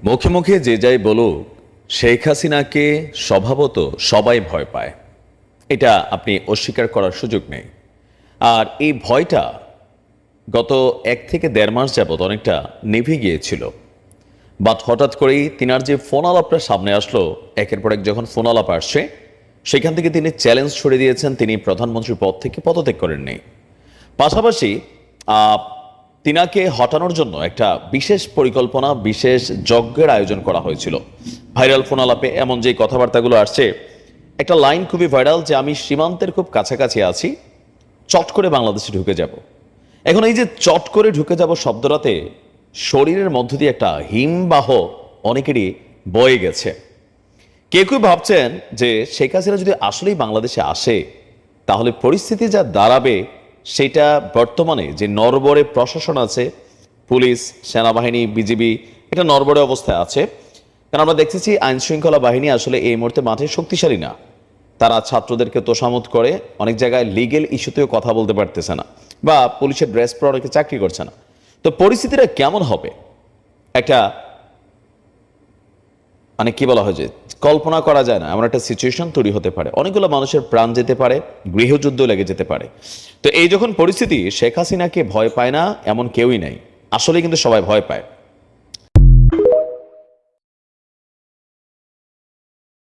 মুখে মুখে যে যাই বলুক, শেখ হাসিনাকে স্বভাবত সবাই ভয় পায়। এটা আপনি অস্বীকার করার সুযোগ নেই। আর এই ভয়টা গত 1 থেকে 1.5 মাস যাবৎ অনেকটা নিভে গিয়েছিল। বাট হঠাৎ করেই তিনার যে ফোন আলাপটা সামনে আসলো, একের পর এক যখন ফোন আলাপ আসছে, সেখান থেকে তিনি চ্যালেঞ্জ ছড়ে দিয়েছেন, তিনি প্রধানমন্ত্রীর পদ থেকে পদত্যাগ করেননি। পাশাপাশি তিনাকে হটানোর জন্য একটা বিশেষ পরিকল্পনা, বিশেষ যজ্ঞের আয়োজন করা হয়েছিল। ভাইরাল ফোন আলাপে এমন যে কথাবার্তাগুলো আসছে, একটা লাইন খুবই ভাইরাল যে আমি সীমান্তের খুব কাছাকাছি আছি, চট করে বাংলাদেশে ঢুকে যাব। এখন এই যে চট করে ঢুকে যাব শব্দটাতে শরীরের মধ্য দিয়ে একটা হিমবাহ অনেকেরই বয়ে গেছে। কেউ কেউ ভাবছেন যে শেখ হাসিনা যদি আসলেই বাংলাদেশে আসে, তাহলে পরিস্থিতি যা দাঁড়াবে সেটা বর্তমানে যে নড়বড়ে প্রশাসন আছে, পুলিশ, সেনাবাহিনী, বিজিবি, এটা নড়বড়ে অবস্থায় আছে। কারণ আমরা দেখতেছি আইন শৃঙ্খলা বাহিনী আসলে এই মুহূর্তে মাঠে শক্তিশালী না। তারা ছাত্রদেরকে তোষামত করে, অনেক জায়গায় লিগেল ইস্যুতেও কথা বলতে পারতেছে না, বা পুলিশের ড্রেস পরে অনেকে চাকরি করছে না। তো পরিস্থিতিটা কেমন হবে একটা মানে কি বলা হয় যে কল্পনা করা যায় না, এমন একটা সিচুয়েশন তৈরি হতে পারে। অনেকগুলো মানুষের প্রাণ যেতে পারে, গৃহযুদ্ধ লেগে যেতে পারে। তো এই যখন পরিস্থিতি, শেখ হাসিনাকে ভয় পায় না এমন কেউই নাই, আসলে কিন্তু সবাই ভয় পায়।